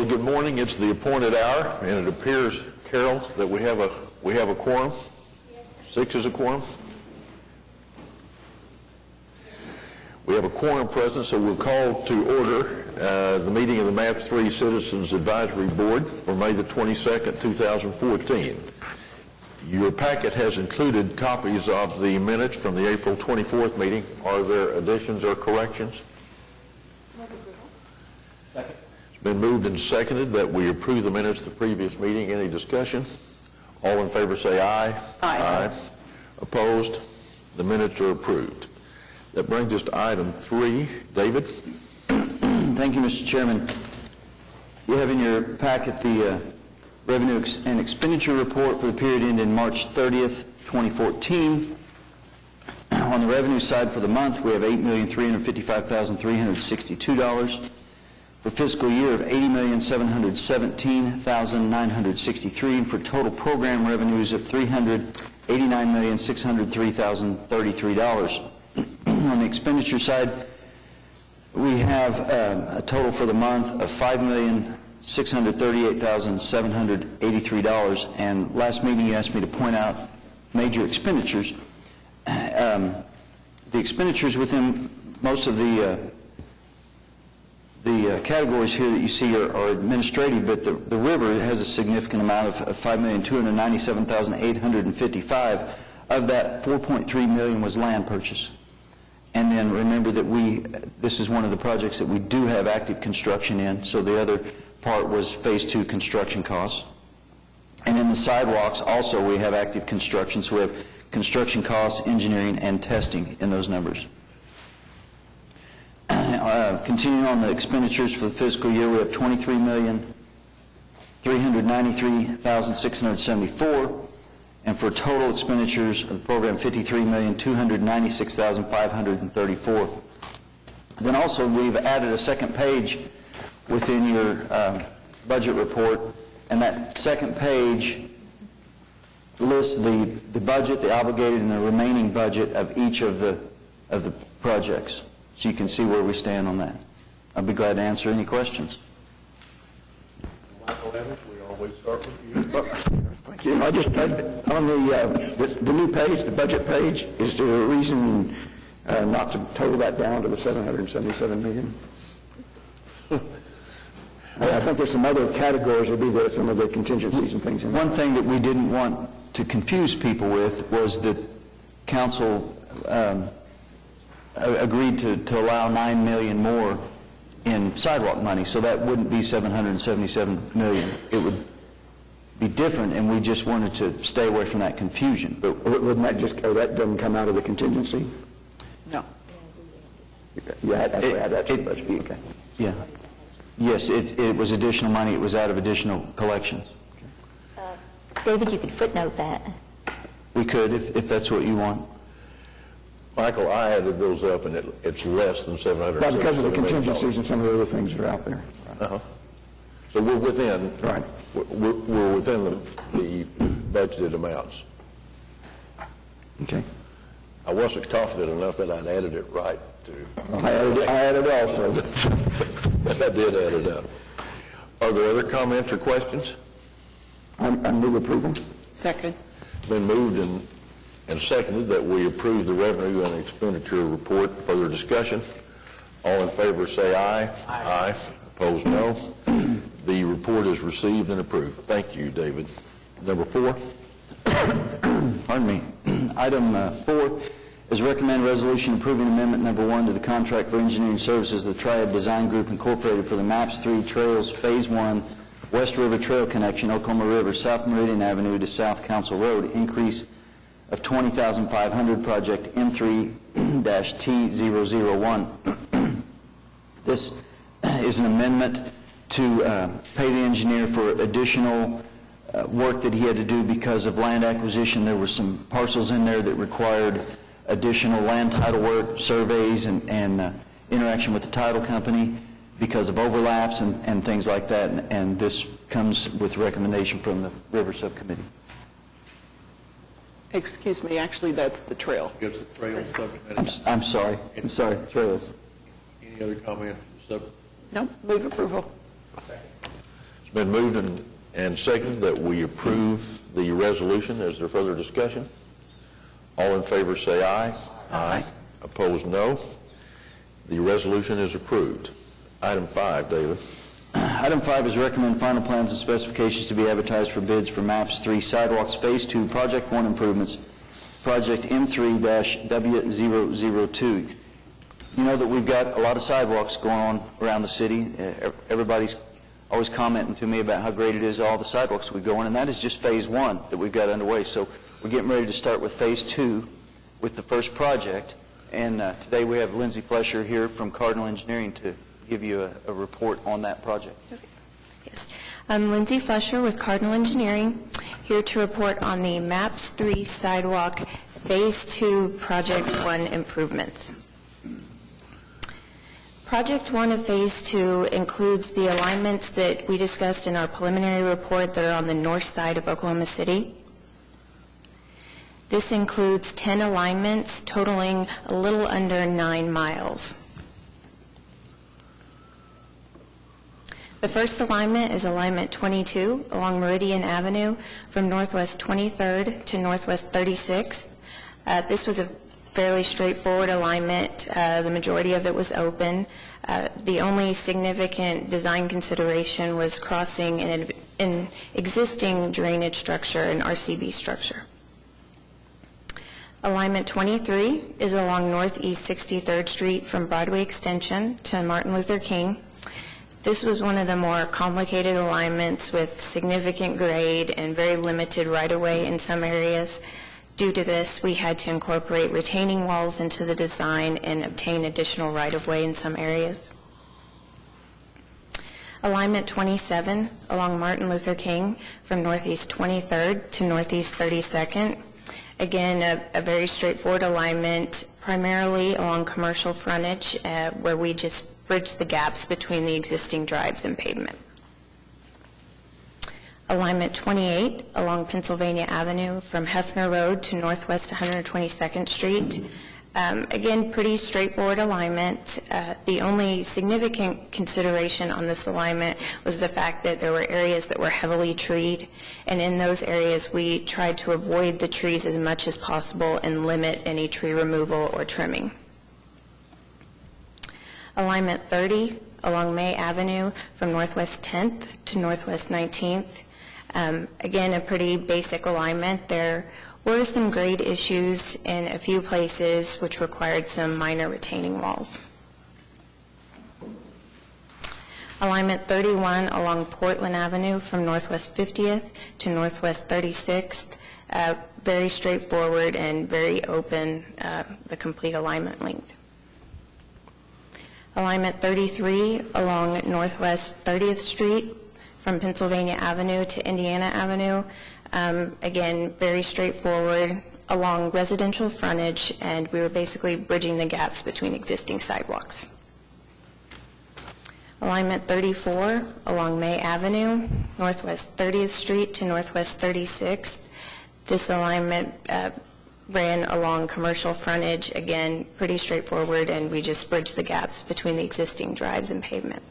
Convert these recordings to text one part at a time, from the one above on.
good morning. It's the appointed hour, and it appears, Carol, that we have a quorum. 6 is a quorum. We have a quorum present, so we'll call to order the meeting of the MAP 3 Citizens Advisory Board for May the 22nd, 2014. Your packet has included copies of the minutes from the April 24th meeting. Are there additions or corrections? Second. It's been moved and seconded that we approve the minutes of the previous meeting. Any discussion? All in favor say aye. Aye. Opposed? The minutes are approved. That brings us to item 3. David? Thank you, Mr. Chairman. You have in your packet the Revenue and Expenditure Report for the period ending March 30th, 2014. On the revenue side for the month, we have $8,355,362. For fiscal year of $80,717,963, and for total program revenues of $389,603,033. On the expenditure side, we have a total for the month of $5,638,783. And last meeting, you asked me to point out major expenditures. The expenditures within most of the categories here that you see are administrative, but the river has a significant amount of $5,297,855. Of that, $4.3 million was land purchase. And then remember that this is one of the projects that we do have active construction in, so the other part was Phase 2 construction costs. And in the sidewalks also we have active construction, so we have construction costs, engineering, and testing in those numbers. Continuing on the expenditures for the fiscal year, we have $23,393,674. And for total expenditures of the program, $53,296,534. Then also we've added a second page within your budget report, and that second page lists the budget, the obligated, and the remaining budget of each of the projects, so you can see where we stand on that. I'll be glad to answer any questions. Michael Evans, we always start with you. Thank you. I just on the new page, the budget page, is there a reason not to total that down to the $777 million? I think there's some other categories that would be some of the contingencies and things in there. One thing that we didn't want to confuse people with was that council agreed to allow $9 million more in sidewalk money, so that wouldn't be $777 million. It would be different, and we just wanted to stay away from that confusion. But wouldn't that that doesn't come out of the contingency? No. You had to add that to the budget. Okay. Yeah. Yes, it was additional money. It was out of additional collections. David, you could footnote that. We could, if that's what you want. Michael, I added those up, and it's less than $700. But because of the contingencies and some of the other things that are out there. Uh-huh. So we're within. Right. We're within the budgeted amounts. Okay. I wasn't confident enough that I'd added it right. I added also. But I did add it up. Are there other comments or questions? I move approval. Second. Been moved and seconded that we approve the revenue and expenditure report. Further discussion? All in favor say aye. Aye. Opposed, no. The report is received and approved. Thank you, David. Number 4. Pardon me. Item 4 is recommend resolution approving amendment number 1 to the contract for engineering services of the Triad Design Group Incorporated for the MAPS 3 Trails Phase 1 West River Trail Connection, Oklahoma River, South Meridian Avenue to South Council Road, increase of $20,500, project M3-T001. This is an amendment to pay the engineer for additional work that he had to do because of land acquisition. There were some parcels in there that required additional land title work, surveys, and interaction with the title company because of overlaps and things like that. And this comes with recommendation from the River Subcommittee. Excuse me, actually that's the trail. Gives the trail subcommittee. I'm sorry, trails. Any other comment from the sub? No, move approval. It's been moved and seconded that we approve the resolution. Is there further discussion? All in favor say aye. Aye. Opposed, no. The resolution is approved. Item 5, David. Item 5 is recommend final plans and specifications to be advertised for bids for MAPS 3 Sidewalks Phase 2, Project 1 improvements, Project M3-W002. You know that we've got a lot of sidewalks going on around the city. Everybody's always commenting to me about how great it is, all the sidewalks we go on, and that is just Phase 1 that we've got underway. So we're getting ready to start with Phase 2 with the first project, and today we have Lindsay Flesher here from Cardinal Engineering to give you a report on that project. Yes. I'm Lindsay Flesher with Cardinal Engineering, here to report on the MAPS 3 Sidewalk Phase 2 Project 1 improvements. Project 1 of Phase 2 includes the alignments that we discussed in our preliminary report that are on the north side of Oklahoma City. This includes 10 alignments totaling a little under 9 miles. The first alignment is alignment 22 along Meridian Avenue from Northwest 23rd to Northwest 36th. This was a fairly straightforward alignment. The majority of it was open. The only significant design consideration was crossing an existing drainage structure, an RCB structure. Alignment 23 is along Northeast 63rd Street from Broadway Extension to Martin Luther King. This was one of the more complicated alignments with significant grade and very limited right-of-way in some areas. Due to this, we had to incorporate retaining walls into the design and obtain additional right-of-way in some areas. Alignment 27 along Martin Luther King from Northeast 23rd to Northeast 32nd. Again, a very straightforward alignment, primarily along commercial frontage, where we just bridge the gaps between the existing drives and pavement. Alignment 28 along Pennsylvania Avenue from Hefner Road to Northwest 122nd Street. Again, pretty straightforward alignment. The only significant consideration on this alignment was the fact that there were areas that were heavily treed, and in those areas we tried to avoid the trees as much as possible and limit any tree removal or trimming. Alignment 30 along May Avenue from Northwest 10th to Northwest 19th. Again, a pretty basic alignment. There were some grade issues in a few places which required some minor retaining walls. Alignment 31 along Portland Avenue from Northwest 50th to Northwest 36th. Very straightforward and very open, the complete alignment length. Alignment 33 along Northwest 30th Street from Pennsylvania Avenue to Indiana Avenue. Again, very straightforward along residential frontage, and we were basically bridging the gaps between existing sidewalks. Alignment 34 along May Avenue, Northwest 30th Street to Northwest 36th. This alignment ran along commercial frontage, again, pretty straightforward, and we just bridged the gaps between the existing drives and pavement.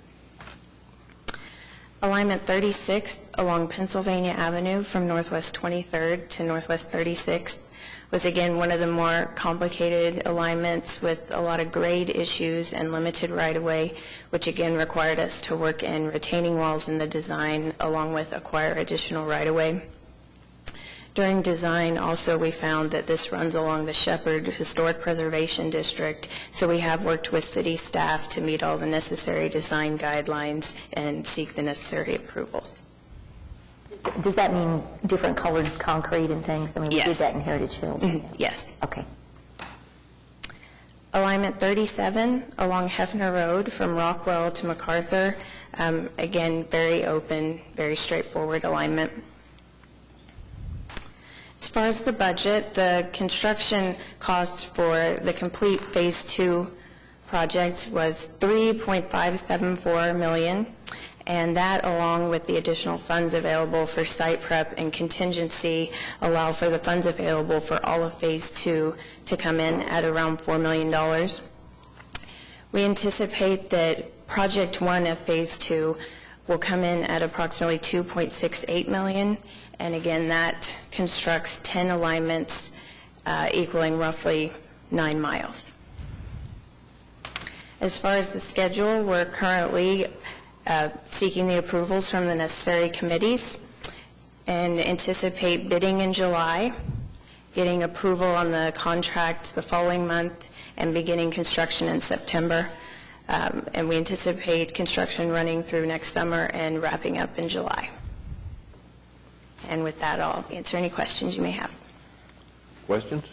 Alignment 36 along Pennsylvania Avenue from Northwest 23rd to Northwest 36th was again one of the more complicated alignments with a lot of grade issues and limited right-of-way, which again required us to work in retaining walls in the design along with acquire additional right-of-way. During design, also, we found that this runs along the Shepherd Historic Preservation District, so we have worked with city staff to meet all the necessary design guidelines and seek the necessary approvals. Does that mean different colored concrete and things? I mean, Yes. we did that in Heritage Hills. Yes. Okay. Alignment 37 along Hefner Road from Rockwell to MacArthur. Again, very open, very straightforward alignment. As far as the budget, the construction cost for the complete Phase 2 project was $3.574 million, and that, along with the additional funds available for site prep and contingency, allow for the funds available for all of Phase 2 to come in at around $4 million. We anticipate that Project 1 of Phase 2 will come in at approximately $2.68 million, and again, that constructs 10 alignments equaling roughly 9 miles. As far as the schedule, we're currently seeking the approvals from the necessary committees and anticipate bidding in July, getting approval on the contract the following month, and beginning construction in September. And we anticipate construction running through next summer and wrapping up in July. And with that, I'll answer any questions you may have. Questions?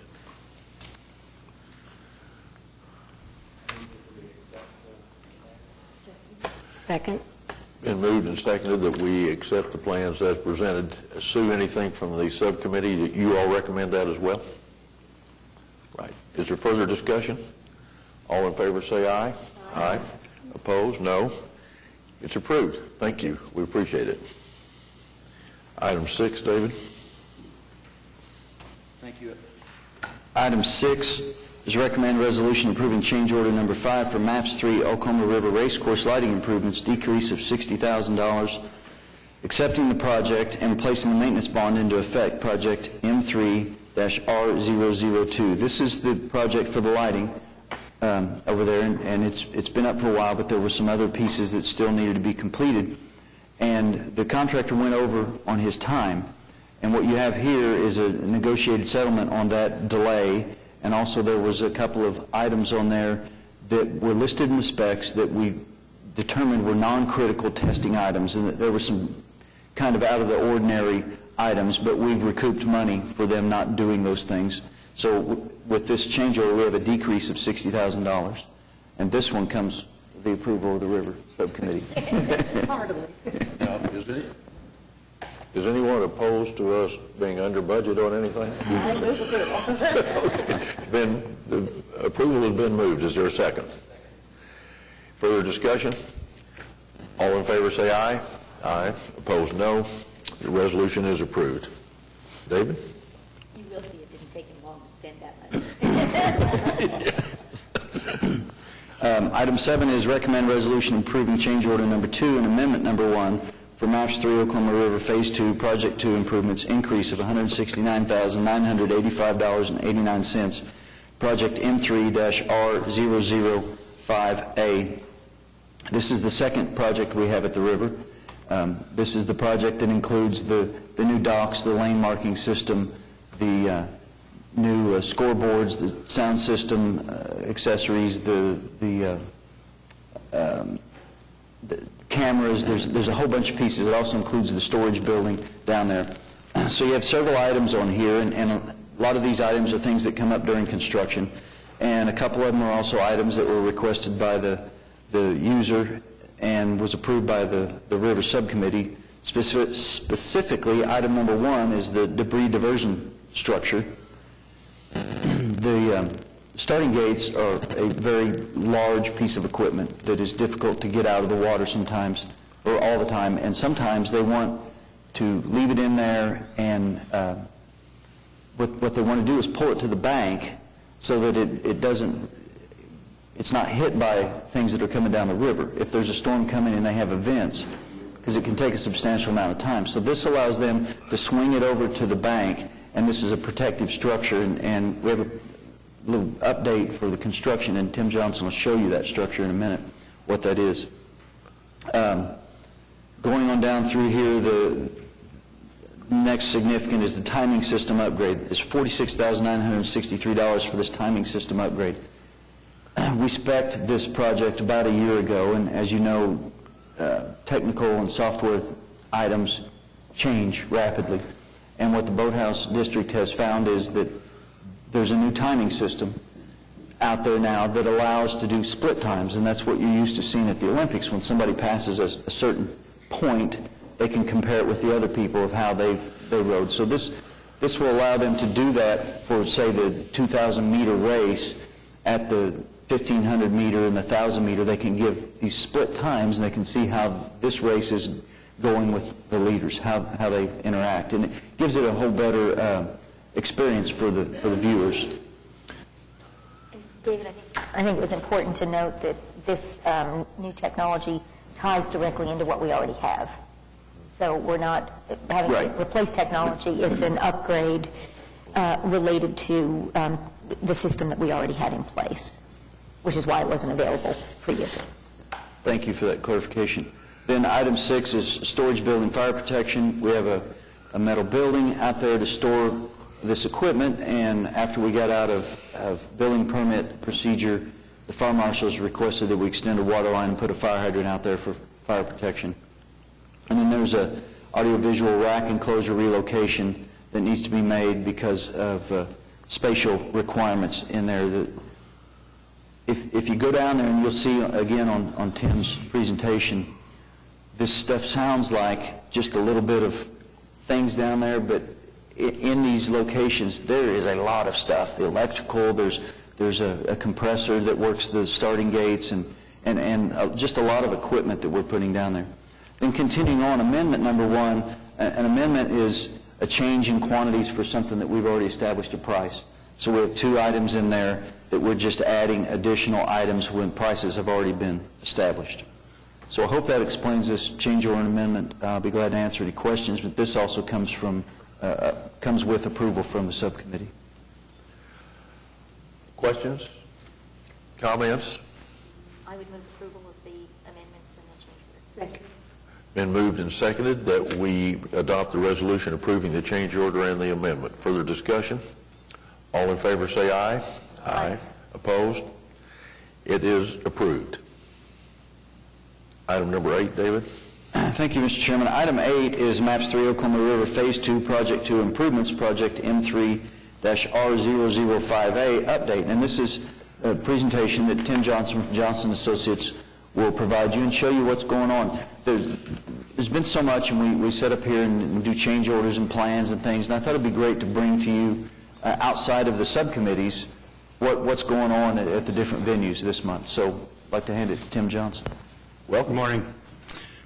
Second. Been moved and seconded that we accept the plans as presented. Sue, anything from the subcommittee? You all recommend that as well? Right. Is there further discussion? All in favor say aye. Aye. Opposed? No. It's approved. Thank you. We appreciate it. Item 6, David. Thank you. Item 6 is recommend resolution approving change order number 5 for MAPS 3 Oklahoma River Racecourse lighting improvements, decrease of $60,000, accepting the project and placing the maintenance bond into effect, project M3-R002. This is the project for the lighting over there, and it's been up for a while, but there were some other pieces that still needed to be completed. And the contractor went over on his time, and what you have here is a negotiated settlement on that delay, and also there was a couple of items on there that were listed in the specs that we determined were non-critical testing items, and that there were some kind of out-of-the-ordinary items, but we've recouped money for them not doing those things. So with this change order, we have a decrease of $60,000, and this one comes with the approval of the River Subcommittee. Now, is anyone opposed to us being under budget on anything? The approval has been moved. Is there a second? Further discussion? All in favor say aye. Aye. Opposed, no. The resolution is approved. David? You will see it didn't take him long to spend that money. Item 7 is recommend resolution approving change order number 2 and amendment number 1 for MAPS 3 Oklahoma River Phase 2, Project 2 improvements, increase of $169,985.89, Project M3-R005A. This is the second project we have at the river. This is the project that includes the new docks, the lane marking system, the new scoreboards, the sound system accessories, the cameras. There's a whole bunch of pieces. It also includes the storage building down there. So you have several items on here, and a lot of these items are things that come up during construction, and a couple of them are also items that were requested by the user and was approved by the River Subcommittee. Specifically, item number 1 is the debris diversion structure. The starting gates are a very large piece of equipment that is difficult to get out of the water sometimes, or all the time, and sometimes they want to leave it in there, and what they want to do is pull it to the bank so that it's not hit by things that are coming down the river. If there's a storm coming and they have events, because it can take a substantial amount of time. So this allows them to swing it over to the bank, and this is a protective structure, and we have a little update for the construction, and Tim Johnson will show you that structure in a minute, what that is. Going on down through here, the next significant is the timing system upgrade. It's $46,963 for this timing system upgrade. We spec'd this project about a year ago, and as you know, technical and software items change rapidly. And what the Boathouse District has found is that there's a new timing system out there now that allows to do split times, and that's what you're used to seeing at the Olympics. When somebody passes a certain point, they can compare it with the other people of how they rode. So this will allow them to do that for, say, the 2,000-meter race. At the 1,500-meter and the 1,000-meter, they can give these split times, and they can see how this race is going with the leaders, how they interact. And it gives it a whole better experience for the viewers. David, I think it was important to note that this new technology ties directly into what we already have. So we're not having Right. to replace technology, it's an upgrade related to the system that we already had in place, which is why it wasn't available previously. Thank you for that clarification. Then item 6 is storage building fire protection. We have a metal building out there to store this equipment, and after we got out of building permit procedure, the fire marshals requested that we extend a water line and put a fire hydrant out there for fire protection. And then there's a audiovisual rack enclosure relocation that needs to be made because of spatial requirements in there. If you go down there, and you'll see again on Tim's presentation, this stuff sounds like just a little bit of things down there, but in these locations, there is a lot of stuff. The electrical, there's a compressor that works the starting gates, and just a lot of equipment that we're putting down there. Then continuing on, amendment number 1, an amendment is a change in quantities for something that we've already established a price. So we have 2 items in there that we're just adding additional items when prices have already been established. So I hope that explains this change order and amendment. I'll be glad to answer any questions, but this also comes with approval from the subcommittee. Questions? Comments? I would move approval of the amendments and the change orders. Second. Been moved and seconded that we adopt the resolution approving the change order and the amendment. Further discussion? All in favor say aye. Aye. Opposed? It is approved. Item number 8, David. Thank you, Mr. Chairman. Item 8 is MAPS 3 Oklahoma River Phase 2 Project 2 Improvements, Project M3-R005A update. And this is a presentation that Tim Johnson from Johnson Associates will provide you and show you what's going on. There's been so much, and we set up here and do change orders and plans and things, and I thought it'd be great to bring to you, outside of the subcommittees, what's going on at the different venues this month. So I'd like to hand it to Tim Johnson. Good morning.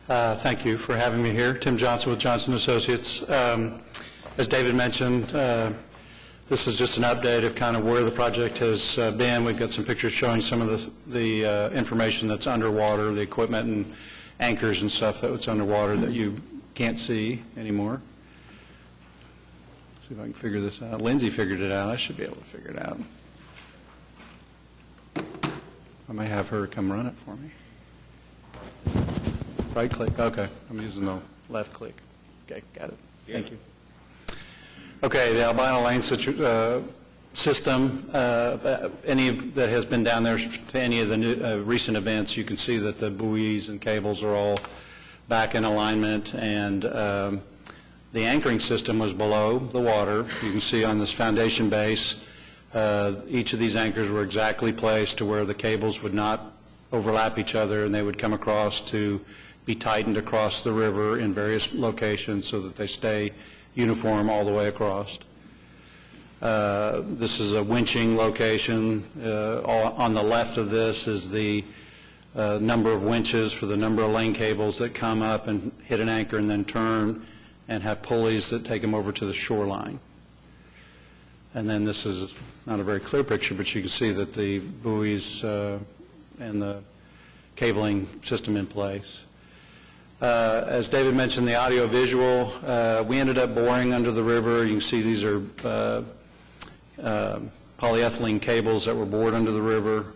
Thank you for having me here. Tim Johnson with Johnson Associates. As David mentioned, this is just an update of kind of where the project has been. We've got some pictures showing some of the information that's underwater, the equipment and anchors and stuff that's underwater that you can't see anymore. See if I can figure this out. Lindsay figured it out. I should be able to figure it out. I may have her come run it for me. Right click, okay. I'm using the left click. Okay, got it. Thank you. Okay, the albino lane system, any that has been down there to any of the new, recent events, you can see that the buoys and cables are all back in alignment, and the anchoring system was below the water. You can see on this foundation base, each of these anchors were exactly placed to where the cables would not overlap each other, and they would come across to be tightened across the river in various locations so that they stay uniform all the way across. This is a winching location. On the left of this is the number of winches for the number of lane cables that come up and hit an anchor and then turn and have pulleys that take them over to the shoreline. And then this is not a very clear picture, but you can see that the buoys and the cabling system in place. As David mentioned, the audio-visual, we ended up boring under the river. You can see these are polyethylene cables that were bored under the river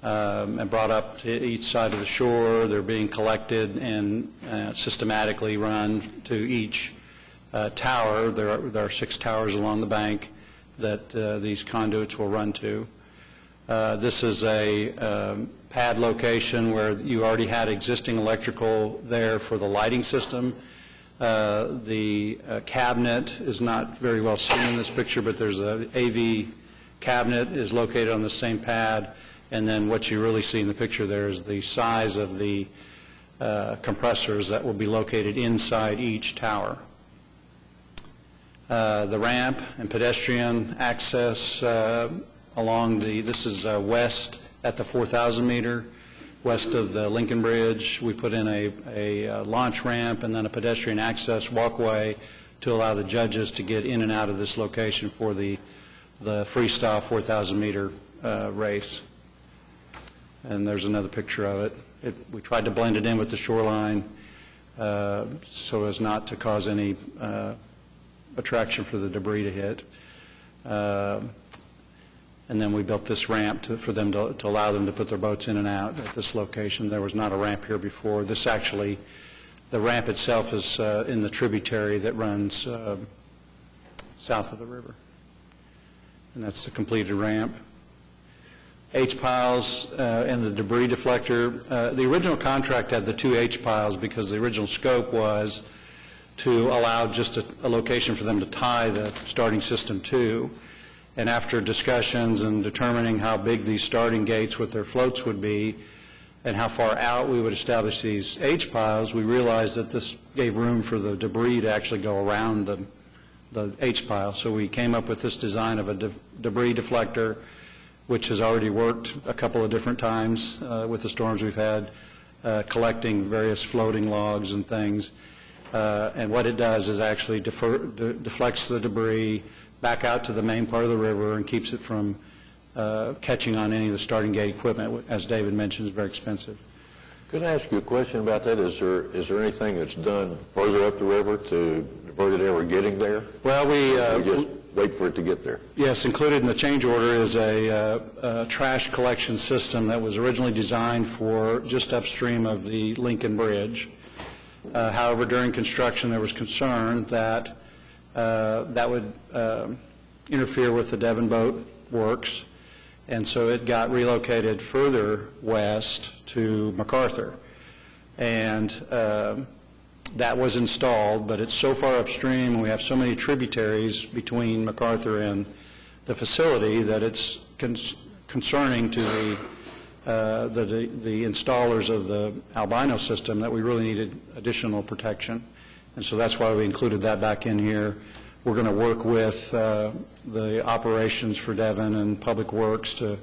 and brought up to each side of the shore. They're being collected and systematically run to each tower. There are 6 towers along the bank that these conduits will run to. This is a pad location where you already had existing electrical there for the lighting system. The cabinet is not very well seen in this picture, but there's a AV cabinet is located on the same pad, and then what you really see in the picture there is the size of the compressors that will be located inside each tower. The ramp and pedestrian access along this is west at the 4,000 meter, west of the Lincoln Bridge. We put in a launch ramp and then a pedestrian access walkway to allow the judges to get in and out of this location for the freestyle 4,000 meter race. And there's another picture of it. We tried to blend it in with the shoreline so as not to cause any attraction for the debris to hit. And then we built this ramp for them to allow them to put their boats in and out at this location. There was not a ramp here before. This actually, the ramp itself is in the tributary that runs south of the river. And that's the completed ramp. H-piles and the debris deflector. The original contract had the 2 H-piles because the original scope was to allow just a location for them to tie the starting system to. And after discussions and determining how big these starting gates with their floats would be and how far out we would establish these H-piles, we realized that this gave room for the debris to actually go around the H-pile. So we came up with this design of a debris deflector, which has already worked a couple of different times with the storms we've had, collecting various floating logs and things. And what it does is actually deflects the debris back out to the main part of the river and keeps it from catching on any of the starting gate equipment. As David mentioned, is very expensive. Could I ask you a question about that? Is there anything that's done further up the river to divert it ever getting there? Well, we just wait for it to get there. Yes, included in the change order is a trash collection system that was originally designed for just upstream of the Lincoln Bridge. However, during construction, there was concern that that would interfere with the Devon Boat Works, and so it got relocated further west to MacArthur. And that was installed, but it's so far upstream, and we have so many tributaries between MacArthur and the facility that it's concerning to the installers of the albino system that we really needed additional protection. And so that's why we included that back in here. We're going to work with the operations for Devon and Public Works to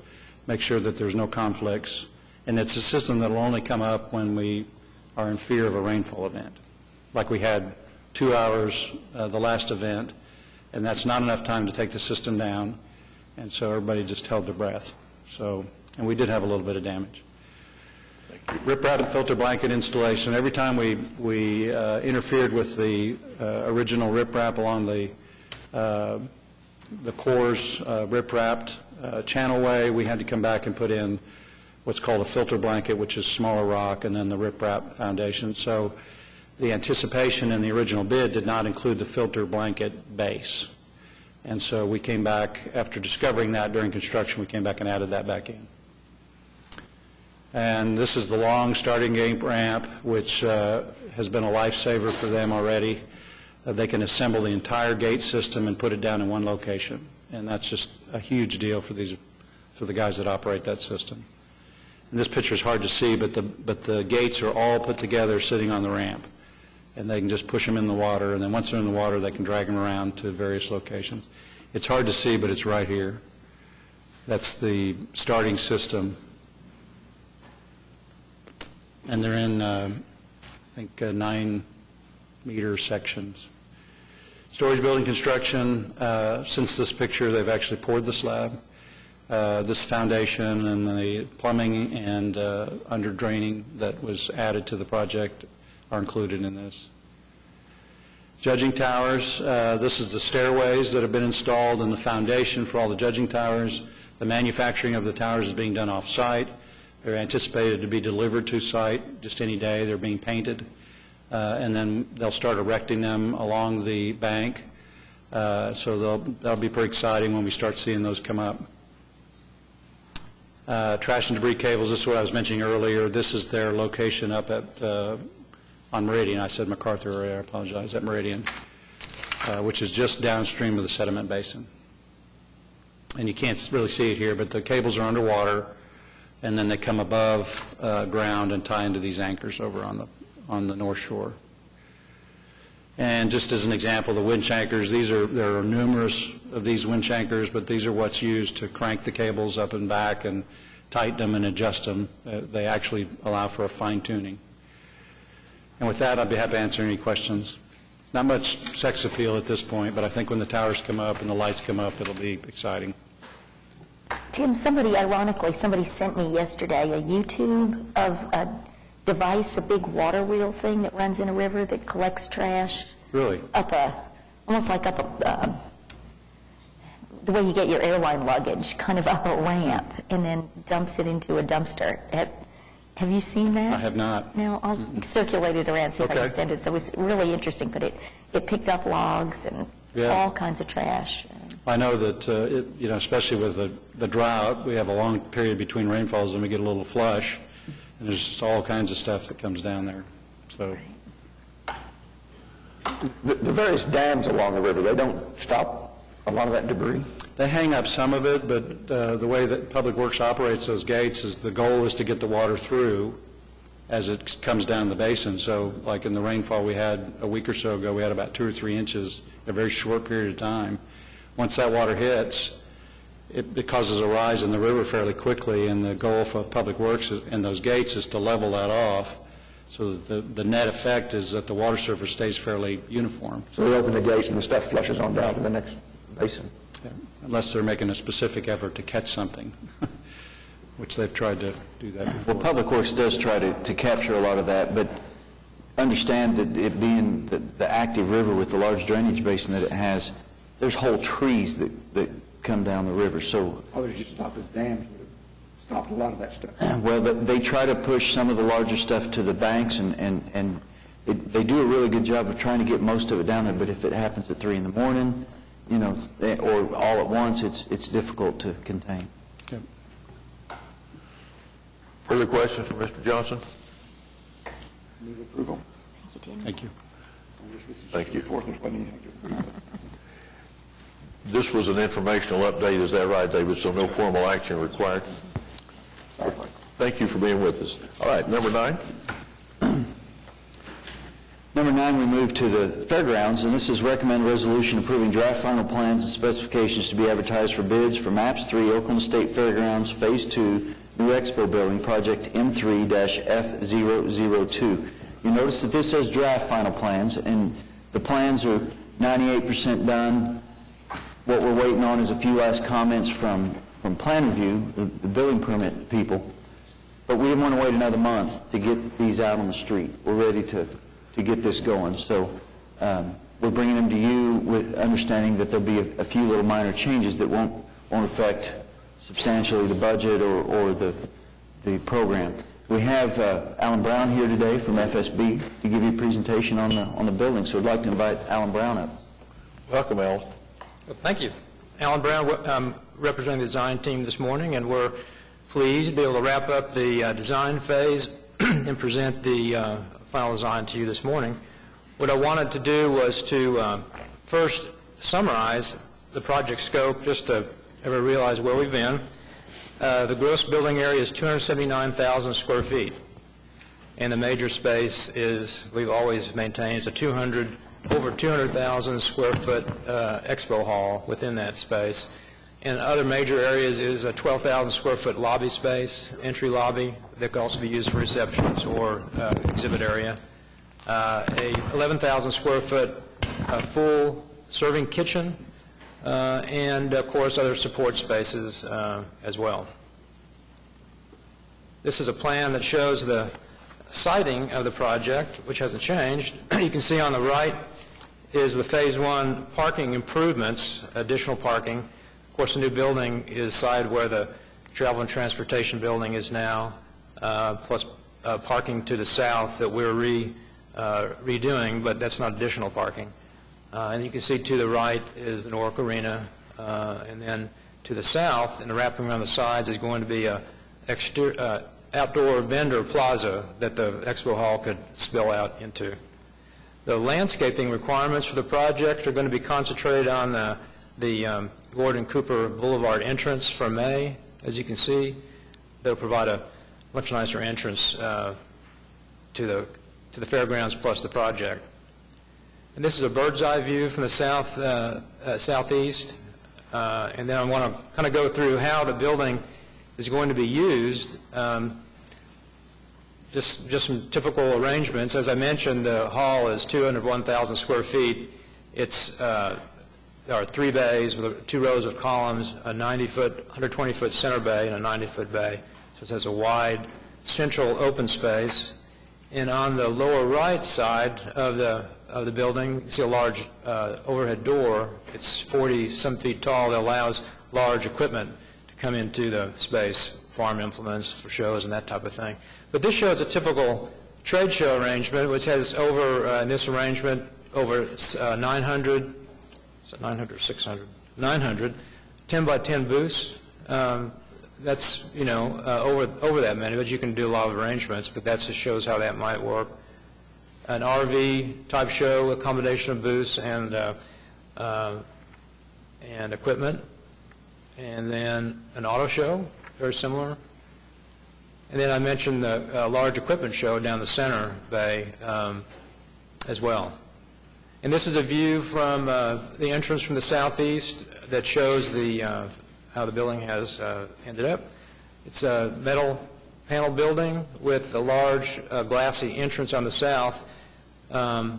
make sure that there's no conflicts. And it's a system that will only come up when we are in fear of a rainfall event. Like we had 2 hours the last event, and that's not enough time to take the system down. And so everybody just held their breath. So, and we did have a little bit of damage. Riprap and filter blanket installation. Every time we interfered with the original riprap along the Corps riprapped channelway, we had to come back and put in what's called a filter blanket, which is smaller rock, and then the riprap foundation. So the anticipation in the original bid did not include the filter blanket base. And so we came back, after discovering that during construction, we came back and added that back in. And this is the long starting gate ramp, which has been a lifesaver for them already. They can assemble the entire gate system and put it down in one location. And that's just a huge deal for the guys that operate that system. And this picture is hard to see, but the gates are all put together sitting on the ramp. And they can just push them in the water, and then once they're in the water, they can drag them around to various locations. It's hard to see, but it's right here. That's the starting system. And they're in, I think, 9-meter sections. Storage building construction, since this picture, they've actually poured the slab. This foundation and the plumbing and under draining that was added to the project are included in this. Judging towers, this is the stairways that have been installed and the foundation for all the judging towers. The manufacturing of the towers is being done off-site. They're anticipated to be delivered to site just any day. They're being painted. And then they'll start erecting them along the bank. So that'll be pretty exciting when we start seeing those come up. Trash and debris cables, this is what I was mentioning earlier. This is their location up at on Meridian. I said MacArthur area, I apologize, at Meridian, which is just downstream of the sediment basin. And you can't really see it here, but the cables are underwater, and then they come above ground and tie into these anchors over on the North Shore. And just as an example, the winch anchors, there are numerous of these winch anchors, but these are what's used to crank the cables up and back and tighten them and adjust them. They actually allow for a fine-tuning. And with that, I'd be happy to answer any questions. Not much sex appeal at this point, but I think when the towers come up and the lights come up, it'll be exciting. Tim, ironically, somebody sent me yesterday a YouTube of a device, a big water wheel thing that runs in a river that collects trash. Really? Almost like the way you get your airline luggage, kind of up a ramp, and then dumps it into a dumpster. Have you seen that? I have not. No, I'll circulate it around, see if I Okay. can send it. So it was really interesting, but it picked up logs and Yeah. all kinds of trash. I know that, especially with the drought, we have a long period between rainfalls and we get a little flush, and there's just all kinds of stuff that comes down there. So, The various dams along the river, they don't stop a lot of that debris? they hang up some of it, but the way that Public Works operates those gates is the goal is to get the water through as it comes down the basin. So like in the rainfall we had a week or so ago, we had about 2 or 3 inches in a very short period of time. Once that water hits, it causes a rise in the river fairly quickly, and the goal for Public Works and those gates is to level that off so that the net effect is that the water surface stays fairly uniform, So they open the gates and the stuff flushes on down to the next basin? unless they're making a specific effort to catch something, which they've tried to do that before. Well, Public Works does try to capture a lot of that, but understand that it being the active river with the large drainage basin that it has, there's whole trees that come down the river. So, Oh, they just stopped the dams, would have stopped a lot of that stuff. well, they try to push some of the larger stuff to the banks, and they do a really good job of trying to get most of it down there, but if it happens at 3 in the morning, or all at once, it's difficult to contain. Okay. Further questions for Mr. Johnson? Move approval. Thank you, Tim. Thank you. Thank you. Fourth is what you have to. This was an informational update, is that right, David? So no formal action required? Thank you for being with us. All right, number 9. Number 9, we move to the fairgrounds, and this is recommend resolution approving draft final plans and specifications to be advertised for bids for MAPS 3 Oklahoma State Fairgrounds Phase 2 New Expo Building, Project M3-F002. You notice that this says draft final plans, and the plans are 98% done. What we're waiting on is a few last comments from plan review, the building permit people, but we didn't want to wait another month to get these out on the street. We're ready to get this going. So we're bringing them to you with understanding that there'll be a few little minor changes that won't affect substantially the budget or the program. We have Alan Brown here today from FSB to give you a presentation on the building, so I'd like to invite Alan Brown up. Welcome, Al. Well, thank you. Alan Brown, representing the design team this morning, and we're pleased to be able to wrap up the design phase and present the final design to you this morning. What I wanted to do was to first summarize the project scope, just to everybody realize where we've been. The gross building area is 279,000 square feet, and the major space is, we've always maintained, is over 200,000 square foot expo hall within that space. And other major areas is a 12,000 square foot lobby space, entry lobby, that could also be used for receptions or exhibit area. A 11,000 square foot full serving kitchen, and of course other support spaces as well. This is a plan that shows the siting of the project, which hasn't changed. You can see on the right is the Phase 1 parking improvements, additional parking. Of course, the new building is sited where the Travel and Transportation Building is now, plus parking to the south that we're redoing, but that's not additional parking. And you can see to the right is the Nork Arena, and then to the south, and wrapping around the sides, is going to be a outdoor vendor plaza that the expo hall could spill out into. The landscaping requirements for the project are going to be concentrated on the Gordon Cooper Boulevard entrance from May. As you can see, they'll provide a much nicer entrance to the fairgrounds plus the project. And this is a bird's eye view from the southeast, and then I want to kind of go through how the building is going to be used. Just some typical arrangements. As I mentioned, the hall is 201,000 square feet. It's there are 3 bays with 2 rows of columns, a 90-foot, 120-foot center bay, and a 90-foot bay. So it has a wide central open space. And on the lower right side of the building, you see a large overhead door. It's 40-some feet tall that allows large equipment to come into the space, farm implements for shows and that type of thing. But this shows a typical trade show arrangement, which has in this arrangement, over 900, so 900 or 600, 900, 10 by 10 booths. That's, over that many, but you can do a lot of arrangements, but that just shows how that might work. An RV type show, a combination of booths and equipment. And then an auto show, very similar. And then I mentioned the large equipment show down the center bay as well. And this is a view from the entrance from the southeast that shows how the building has ended up. It's a metal panel building with a large glassy entrance on the south. I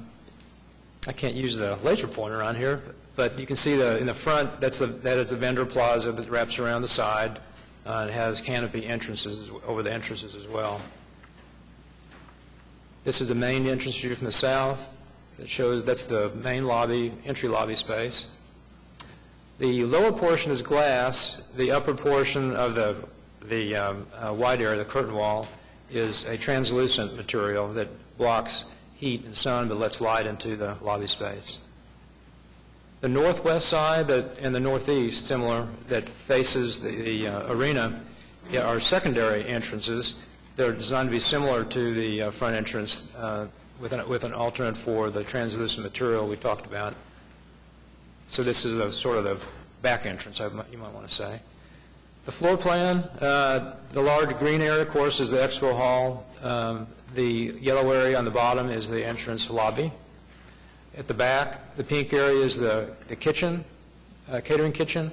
can't use the laser pointer on here, but you can see in the front, that is the vendor plaza that wraps around the side. It has canopy entrances over the entrances as well. This is the main entrance view from the south. It shows that's the main lobby, entry lobby space. The lower portion is glass. The upper portion of the wide area, the curtain wall, is a translucent material that blocks heat and sun but lets light into the lobby space. The northwest side and the northeast, similar, that faces the arena, are secondary entrances. They're designed to be similar to the front entrance with an alternate for the translucent material we talked about. So this is sort of the back entrance, you might want to say. The floor plan, the large green area, of course, is the expo hall. The yellow area on the bottom is the entrance lobby. At the back, the pink area is the kitchen, catering kitchen,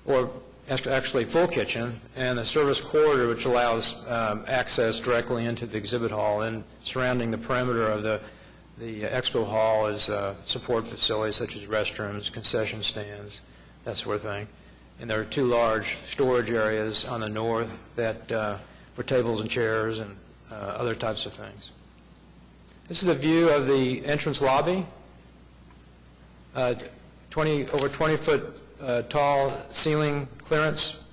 or actually full kitchen, and a service corridor which allows access directly into the exhibit hall. And surrounding the perimeter of the expo hall is support facilities such as restrooms, concession stands, that sort of thing. And there are 2 large storage areas on the north that for tables and chairs and other types of things. This is a view of the entrance lobby. Over 20-foot tall ceiling clearance.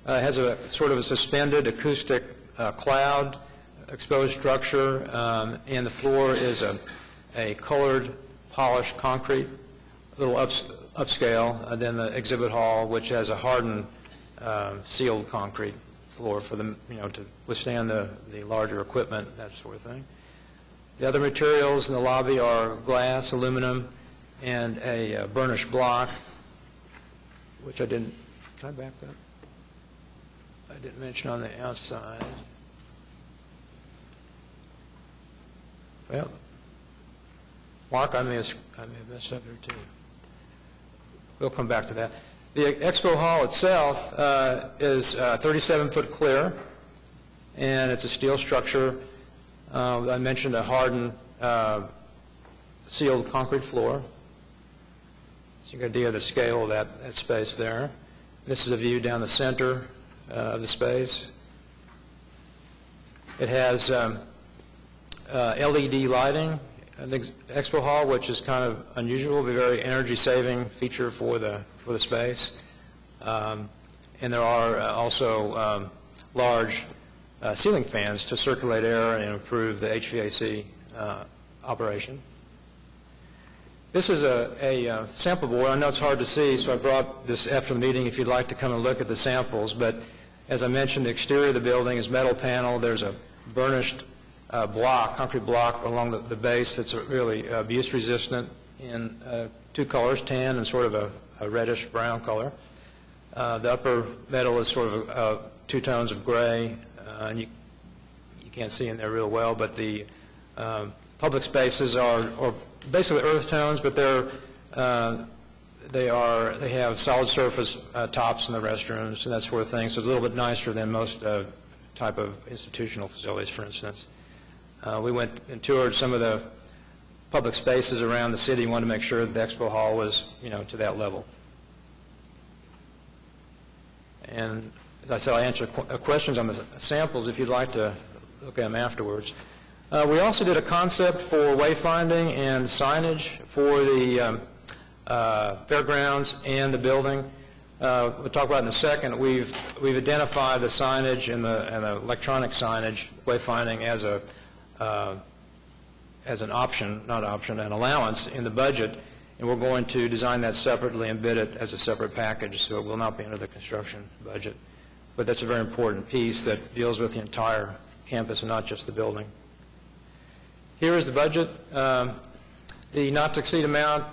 Has a sort of a suspended acoustic cloud exposed structure, and the floor is a colored polished concrete, a little upscale, and then the exhibit hall, which has a hardened sealed concrete floor for them, to withstand the larger equipment, that sort of thing. The other materials in the lobby are glass, aluminum, and a burnished block, which I didn't, can I back up? I didn't mention on the outside. Well, Mark, I may have messed up there too. We'll come back to that. The expo hall itself is 37-foot clear, and it's a steel structure. I mentioned a hardened sealed concrete floor. So you get an idea of the scale of that space there. This is a view down the center of the space. It has LED lighting in the expo hall, which is kind of unusual, a very energy-saving feature for the space. And there are also large ceiling fans to circulate air and improve the HVAC operation. This is a sample board. I know it's hard to see, so I brought this after the meeting if you'd like to come and look at the samples. But as I mentioned, the exterior of the building is metal panel. There's a burnished concrete block along the base that's really abuse resistant in 2 colors, tan and sort of a reddish brown color. The upper metal is sort of 2 tones of gray, and you can't see in there real well, but the public spaces are basically earth tones, but they have solid surface tops in the restrooms and that sort of thing, so it's a little bit nicer than most type of institutional facilities, for instance. We went and toured some of the public spaces around the city. We wanted to make sure that the expo hall was, to that level. And as I said, I answer questions on the samples if you'd like to look at them afterwards. We also did a concept for wayfinding and signage for the fairgrounds and the building. We'll talk about it in a second. We've identified the signage and the electronic signage, wayfinding as an option, an allowance in the budget, and we're going to design that separately and bid it as a separate package, so it will not be under the construction budget. But that's a very important piece that deals with the entire campus and not just the building. Here is the budget. The not-to-exceed amount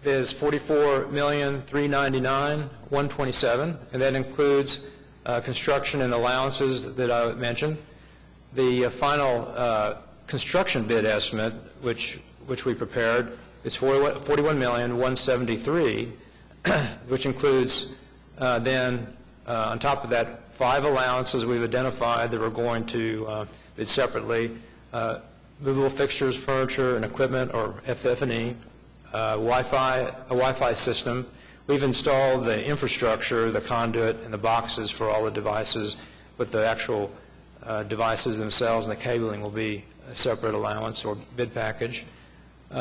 is $44,399,127, and that includes construction and allowances that I mentioned. The final construction bid estimate, which we prepared, is $41,173,000, which includes then, on top of that, 5 allowances we've identified that we're going to bid separately: movable fixtures, furniture, and equipment, or FF&E, a Wi-Fi system. We've installed the infrastructure, the conduit, and the boxes for all the devices, but the actual devices themselves and the cabling will be a separate allowance or bid package.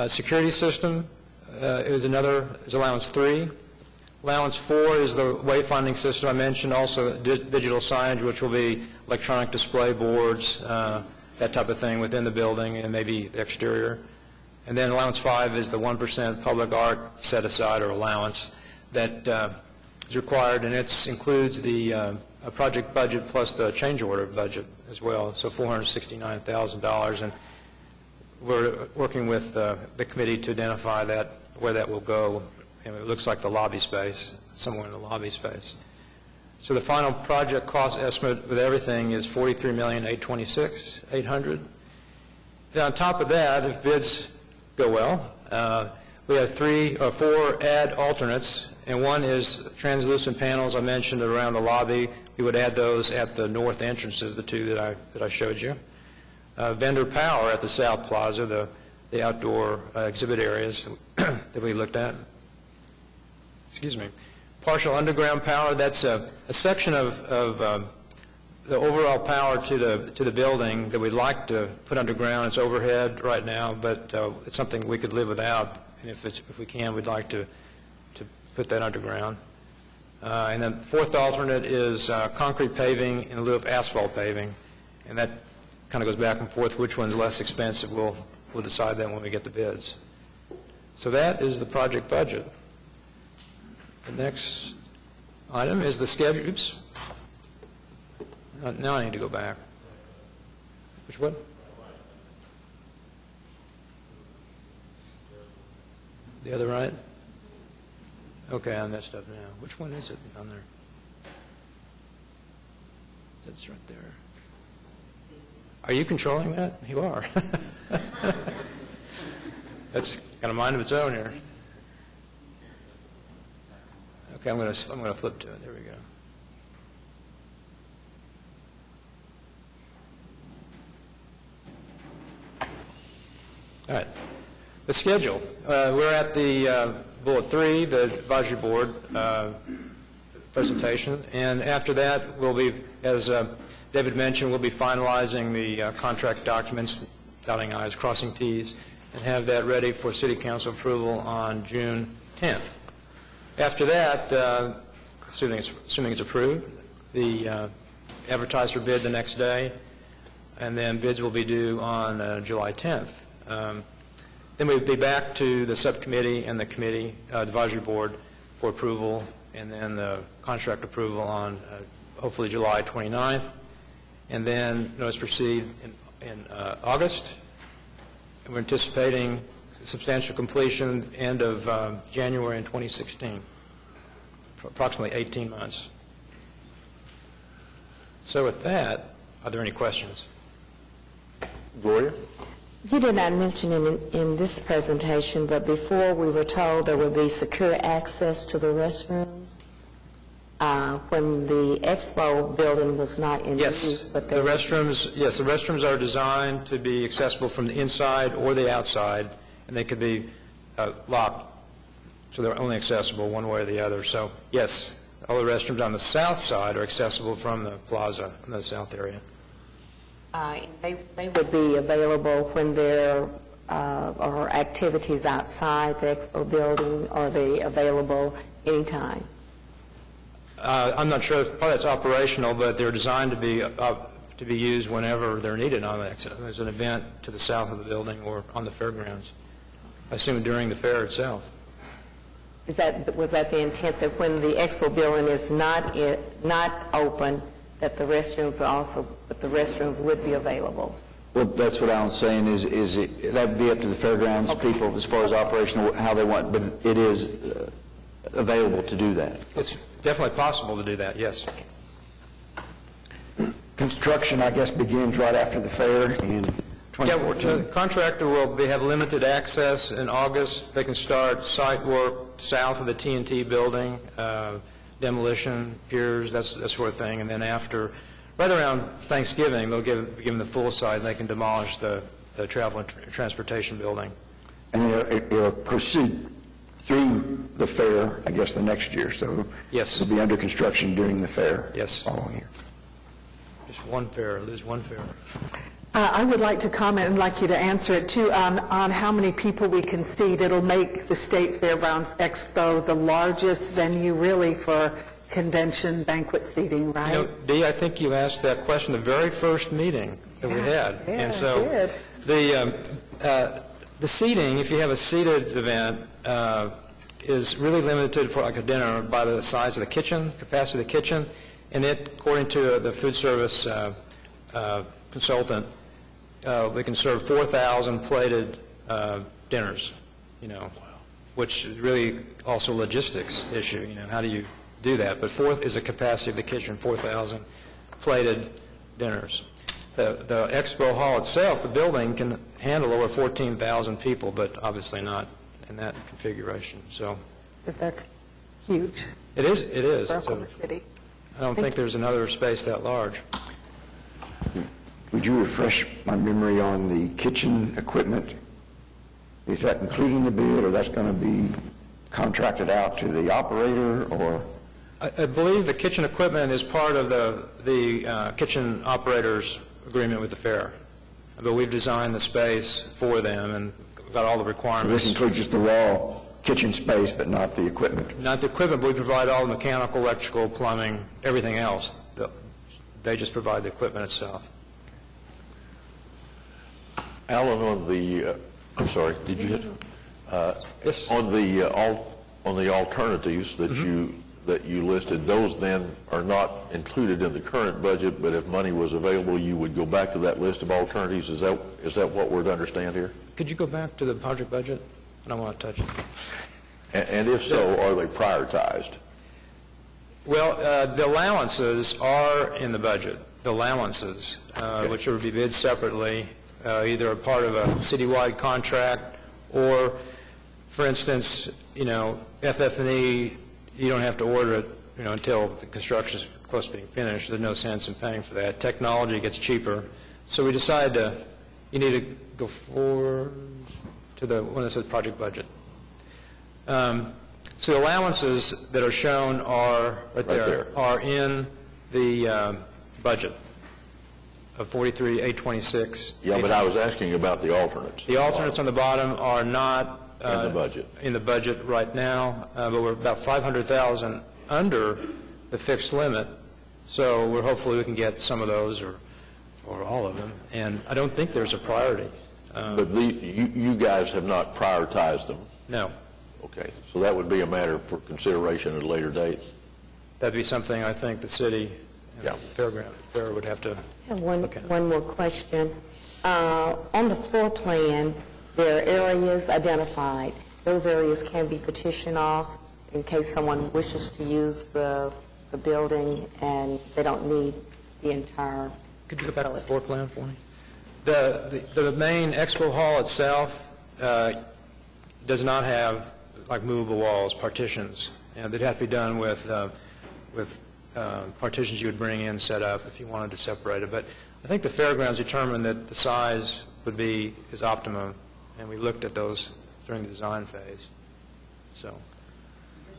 Security system is allowance 3. Allowance 4 is the wayfinding system I mentioned, also digital signage, which will be electronic display boards, that type of thing within the building and maybe the exterior. And then allowance 5 is the 1% public art set-aside or allowance that is required, and it includes the project budget plus the change order budget as well, so $469,000. And we're working with the committee to identify where that will go. And it looks like the lobby space, somewhere in the lobby space. So the final project cost estimate with everything is $43,826,800. Then on top of that, if bids go well, we have 3 or 4 add alternates, and one is translucent panels I mentioned around the lobby. We would add those at the north entrances, the 2 that I showed you. Vendor power at the South Plaza, the outdoor exhibit areas that we looked at. Excuse me. Partial underground power, that's a section of the overall power to the building that we'd like to put underground. It's overhead right now, but it's something we could live without, and if we can, we'd like to put that underground. And then the 4th alternate is concrete paving in lieu of asphalt paving, and that kind of goes back and forth. Which one's less expensive, we'll decide that when we get the bids. So that is the project budget. The next item is the schedule. Oops. Now I need to go back. Which one? The other right? Okay, I messed up now. Which one is it on there? That's right there. Are you controlling that? You are. That's got a mind of its own here. Okay, I'm going to flip to it. There we go. All right. The schedule. We're at the bullet 3, the advisory board presentation, and after that, we'll be, as David mentioned, we'll be finalizing the contract documents, dotting I's, crossing T's, and have that ready for City Council approval on June 10th. After that, assuming it's approved, the advertise for bid the next day, and then bids will be due on July 10th. Then we'll be back to the subcommittee and the committee, advisory board, for approval, and then the contract approval on hopefully July 29th, and then notice proceed in August. And we're anticipating substantial completion end of January in 2016, approximately 18 months. So with that, are there any questions? Gloria? You did not mention in this presentation, but before we were told there would be secure access to the restrooms when the expo building was not in use. Yes, But the restrooms are designed to be accessible from the inside or the outside, and they could be locked, so they're only accessible one way or the other. So, yes, all the restrooms on the south side are accessible from the plaza in the south area. They would be available when there are activities outside the expo building, or are they available anytime? I'm not sure, part of that's operational, but they're designed to be used whenever they're needed on there's an event to the south of the building or on the fairgrounds. I assume during the fair itself. Was that the intent, that when the expo building is not open, that the restrooms would be available? Well, that's what Alan's saying, is that would be up to the fairgrounds people as far as operational, how they want, but it is available to do that. It's definitely possible to do that, yes. Construction, I guess, begins right after the fair in 2014. The contractor will have limited access in August. They can start site work south of the TNT building, demolition, piers, that sort of thing, and then after, right around Thanksgiving, they'll give them the full site, and they can demolish the travel and transportation building. And it'll proceed through the fair, I guess, the next year, so Yes. it'll be under construction during the fair. Yes. Following year. Just one fair, lose one fair. I would like to comment and like you to answer it too on how many people we can seat. It'll make the State Fairgrounds Expo the largest venue really for convention banquet seating, right? You know, Dee, I think you asked that question the very first meeting that we had. Yeah, And so the seating, if you have a seated event, is really limited for like a dinner by the size of the kitchen, capacity of the kitchen, and it, according to the food service consultant, we can serve 4,000 plated dinners, which is really also a logistics issue, how do you do that? But 4 is the capacity of the kitchen, 4,000 plated dinners. The expo hall itself, the building, can handle over 14,000 people, but obviously not in that configuration. So That's huge it is. for Oklahoma City. I don't think there's another space that large. Would you refresh my memory on the kitchen equipment? Is that included in the bid, or that's going to be contracted out to the operator, or? I believe the kitchen equipment is part of the kitchen operator's agreement with the fair, but we've designed the space for them and got all the requirements. This includes just the raw kitchen space, but not the equipment? Not the equipment, but we provide all the mechanical, electrical, plumbing, everything else. They just provide the equipment itself. Alan, on the, I'm sorry, did you hit? Yes. On the alternatives that you listed, those then are not included in the current budget, but if money was available, you would go back to that list of alternatives? Is that what we're to understand here? Could you go back to the project budget? I don't want to touch it. And if so, are they prioritized? Well, the allowances are in the budget, the allowances, which will be bid separately, either a part of a citywide contract or, for instance, FF&E, you don't have to order it, until the construction is close to being finished. There's no sense in paying for that. Technology gets cheaper. So we decided you need to go forward to the one that says project budget. So the allowances that are shown are right there, are in the budget of 43,826. Yeah, but I was asking about the alternates. The alternates on the bottom are not In the budget. In the budget right now, but we're about 500,000 under the fixed limit. So we're hopefully we can get some of those or all of them. And I don't think there's a priority. But you guys have not prioritized them? No. Okay, so that would be a matter for consideration at a later date? That'd be something I think the city and the fair would have to I have look at. one more question. On the floor plan, there are areas identified. Those areas can be partitioned off in case someone wishes to use the building and they don't need the entire Could you go back to the floor plan for me? The main expo hall itself does not have like movable walls, partitions, and they'd have to be done with partitions you would bring in, set up if you wanted to separate it. But I think the fairgrounds determined that the size is optimum and we looked at those during the design phase. So,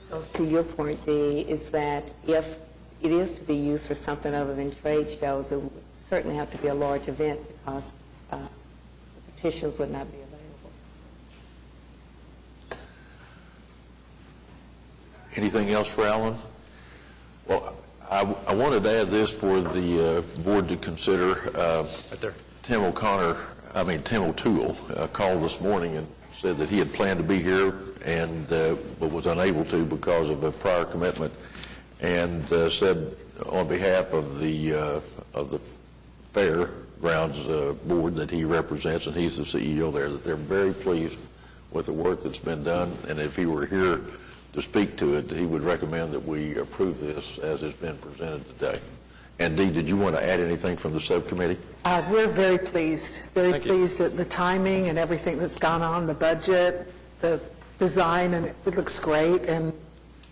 Goes to your point, Dee, is that if it is to be used for something other than trade shows, it would certainly have to be a large event because the petitions would not be available. Anything else for Alan? Well, I wanted to add this for the board to consider. right there. Tim O'Toole called this morning and said that he had planned to be here and but was unable to because of a prior commitment, and said on behalf of the Fairgrounds board that he represents, and he's the CEO there, that they're very pleased with the work that's been done, and if he were here to speak to it, he would recommend that we approve this as it's been presented today. And Dee, did you want to add anything from the subcommittee? We're very pleased, very Thank you. pleased at the timing and everything that's gone on, the budget, the design, and it looks great, and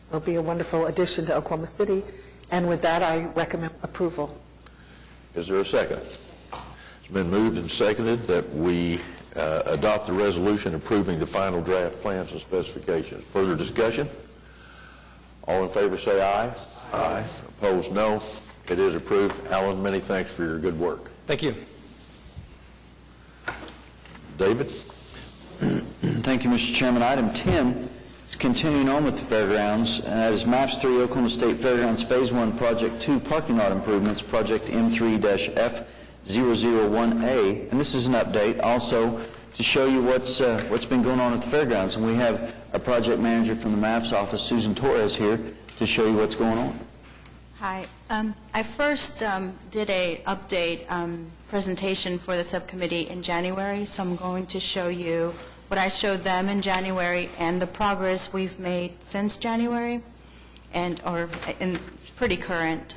it'll be a wonderful addition to Oklahoma City. And with that, I recommend approval. Is there a second? It's been moved and seconded that we adopt the resolution approving the final draft plans and specifications. Further discussion? All in favor say aye. Aye. Opposed, no. It is approved. Alan, many thanks for your good work. Thank you. David? Thank you, Mr. Chairman. Item 10 is continuing on with the fairgrounds, and that is Maps 3 Oklahoma State Fairgrounds Phase 1 Project 2 Parking Lot Improvements, Project M3-F001A. And this is an update also to show you what's been going on at the fairgrounds. And we have our project manager from the Maps office, Susan Torres, here to show you what's going on. Hi. I first did a update presentation for the subcommittee in January, so I'm going to show you what I showed them in January and the progress we've made since January, and pretty current.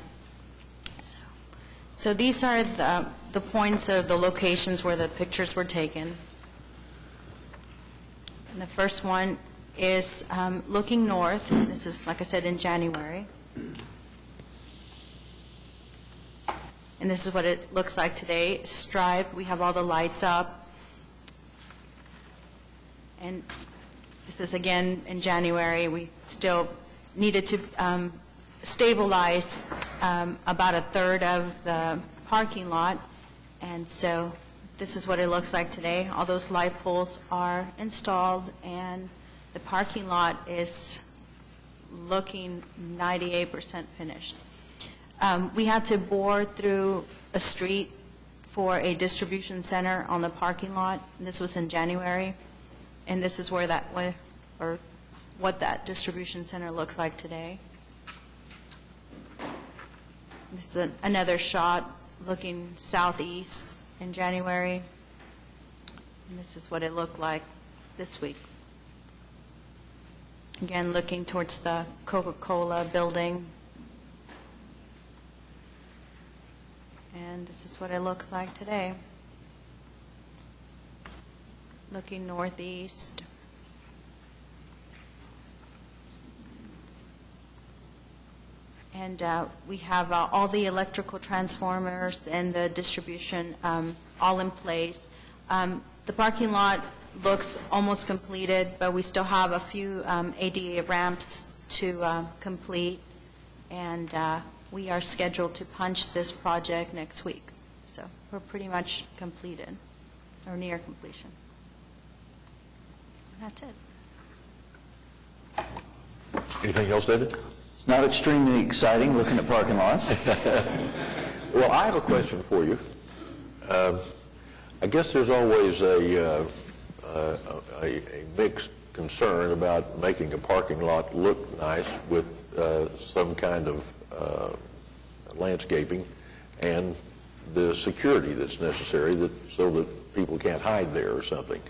So these are the points or the locations where the pictures were taken. And the first one is looking north. This is, like I said, in January. And this is what it looks like today. Striped, we have all the lights up. And this is again in January. We still needed to stabilize about a third of the parking lot. And so this is what it looks like today. All those light poles are installed, and the parking lot is looking 98% finished. We had to bore through a street for a distribution center on the parking lot. This was in January, and this is where what that distribution center looks like today. This is another shot looking southeast in January, and this is what it looked like this week. Again, looking towards the Coca-Cola building. And this is what it looks like today. Looking northeast. And we have all the electrical transformers and the distribution all in place. The parking lot looks almost completed, but we still have a few ADA ramps to complete. And we are scheduled to punch this project next week. So we're pretty much completed, or near completion. And that's it. Anything else, David? It's not extremely exciting looking at parking lots. Well, I have a question for you. I guess there's always a mixed concern about making a parking lot look nice with some kind of landscaping and the security that's necessary so that people can't hide there or something.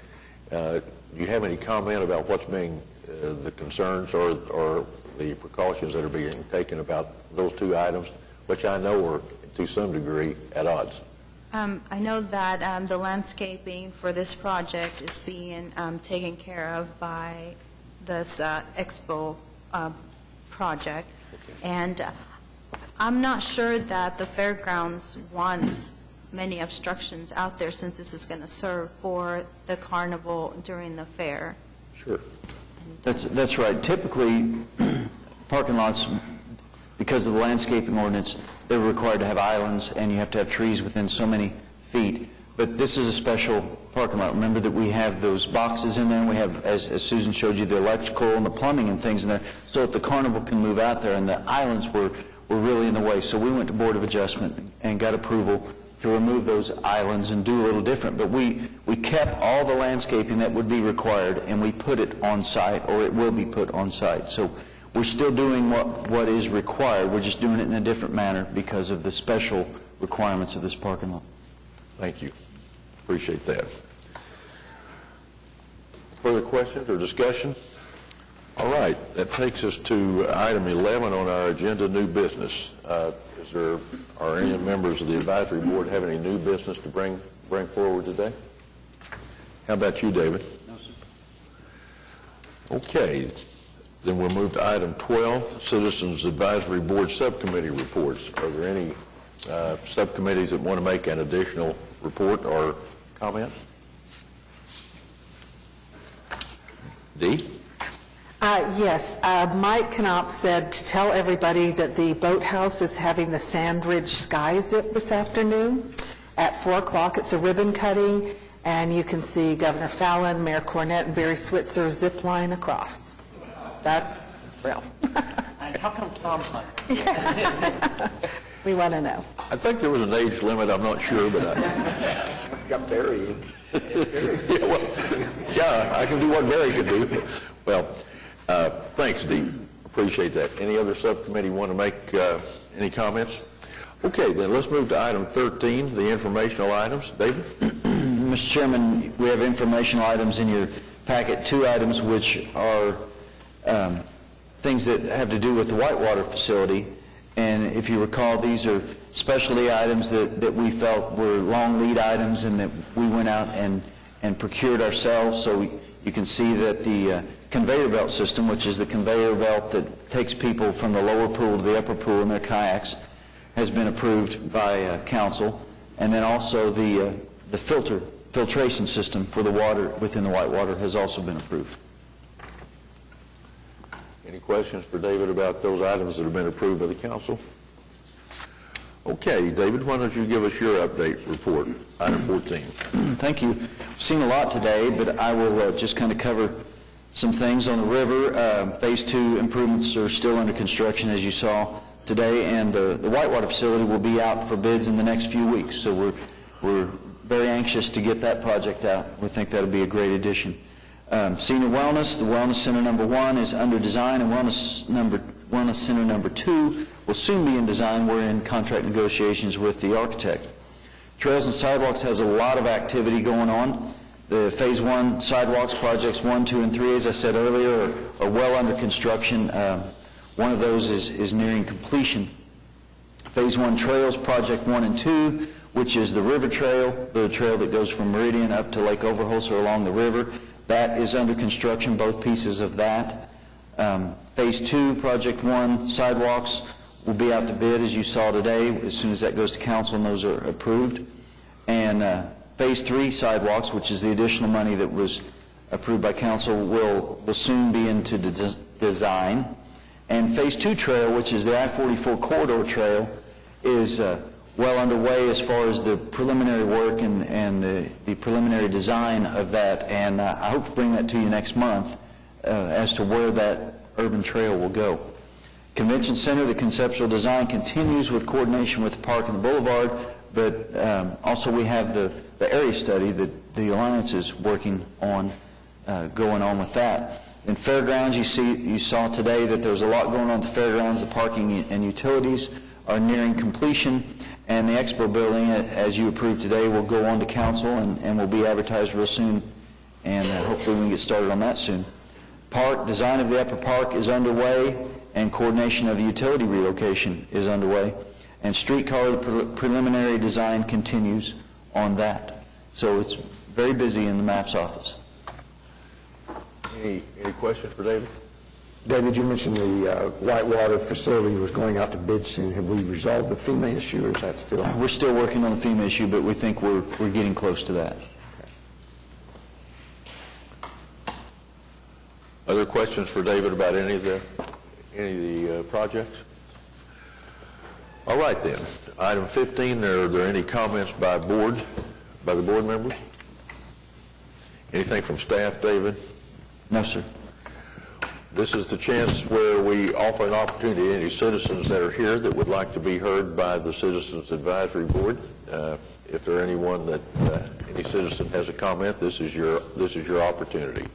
Do you have any comment about what's being the concerns or the precautions that are being taken about those two items, which I know are to some degree at odds? I know that the landscaping for this project is being taken care of by this Expo project. Okay. And I'm not sure that the fairgrounds wants many obstructions out there since this is going to serve for the carnival during the fair. Sure. That's right. Typically, parking lots, because of the landscaping ordinance, they're required to have islands, and you have to have trees within so many feet. But this is a special parking lot. Remember that we have those boxes in there, and we have, as Susan showed you, the electrical and the plumbing and things in there, so that the carnival can move out there, and the islands were really in the way. So we went to Board of Adjustment and got approval to remove those islands and do a little different. But we kept all the landscaping that would be required, and we put it on site, or it will be put on site. So we're still doing what is required. We're just doing it in a different manner because of the special requirements of this parking lot. Thank you. Appreciate that. Further questions or discussion? All right, that takes us to item 11 on our agenda, new business. Are any members of the advisory board have any new business to bring forward today? How about you, David? No, sir. Okay, then we'll move to item 12, Citizens Advisory Board Subcommittee reports. Are there any subcommittees that want to make an additional report or comment? Dee? Yes, Mike Knopf said to tell everybody that the boathouse is having the Sandridge Sky Zip this afternoon at 4 o'clock. It's a ribbon cutting, and you can see Governor Fallon, Mayor Cornett, and Barry Switzer zip line across. That's real. And how come Tom's not? We want to know. I think there was an age limit, I'm not sure, but Got Barry. yeah, I can do what Barry can do. Well, thanks, Dee. Appreciate that. Any other subcommittee want to make any comments? Okay, then let's move to item 13, the informational items. David? Mr. Chairman, we have informational items in your packet, 2 items which are things that have to do with the Whitewater facility. And if you recall, these are specialty items that we felt were long lead items and that we went out and procured ourselves. So you can see that the conveyor belt system, which is the conveyor belt that takes people from the lower pool to the upper pool in their kayaks, has been approved by council. And then also the filtration system for the water within the Whitewater has also been approved. Any questions for David about those items that have been approved by the council? Okay, David, why don't you give us your update report, item 14. Thank you. We've seen a lot today, but I will just kind of cover some things on the river. Phase 2 improvements are still under construction, as you saw today, and the Whitewater facility will be out for bids in the next few weeks. So we're very anxious to get that project out. We think that'll be a great addition. Senior Wellness, the Wellness Center number 1 is under design, and Wellness Center number 2 will soon be in design. We're in contract negotiations with the architect. Trails and Sidewalks has a lot of activity going on. The Phase 1 sidewalks projects 1, 2, and 3, as I said earlier, are well under construction. One of those is nearing completion. Phase 1 trails, project 1 and 2, which is the River Trail, the trail that goes from Meridian up to Lake Overholser along the river. That is under construction, both pieces of that. Phase 2, project 1, sidewalks will be out to bid, as you saw today, as soon as that goes to council and those are approved. And Phase 3 sidewalks, which is the additional money that was approved by council, will soon be into design. And Phase 2 trail, which is the I-44 corridor trail, is well underway as far as the preliminary work and the preliminary design of that. And I hope to bring that to you next month as to where that urban trail will go. Convention Center, the conceptual design continues with coordination with the park and the boulevard, but also we have the area study that the Alliance is working on, going on with that. In Fairgrounds, you saw today that there's a lot going on at the Fairgrounds. The parking and utilities are nearing completion, and the Expo building, as you approved today, will go on to council and will be advertised real soon, and hopefully we can get started on that soon. Park, design of the upper park is underway, and coordination of the utility relocation is underway. And streetcar, the preliminary design continues on that. So it's very busy in the MAPS office. Any questions for David? David, you mentioned the Whitewater facility was going out to bid soon. Have we resolved the FEMA issue, or is that still? We're still working on the FEMA issue, but we think we're getting close to that. Other questions for David about any of the projects? All right then. Item 15, are there any comments by the board members? Anything from staff, David? No, sir. This is the chance where we offer an opportunity to any citizens that are here that would like to be heard by the Citizens Advisory Board. If there are anyone that, any citizen has a comment, this is your opportunity.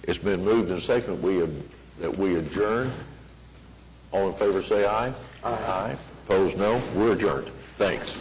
It's been moved and seconded that we adjourn. All in favor say aye. Aye. Opposed, no. We're adjourned. Thanks.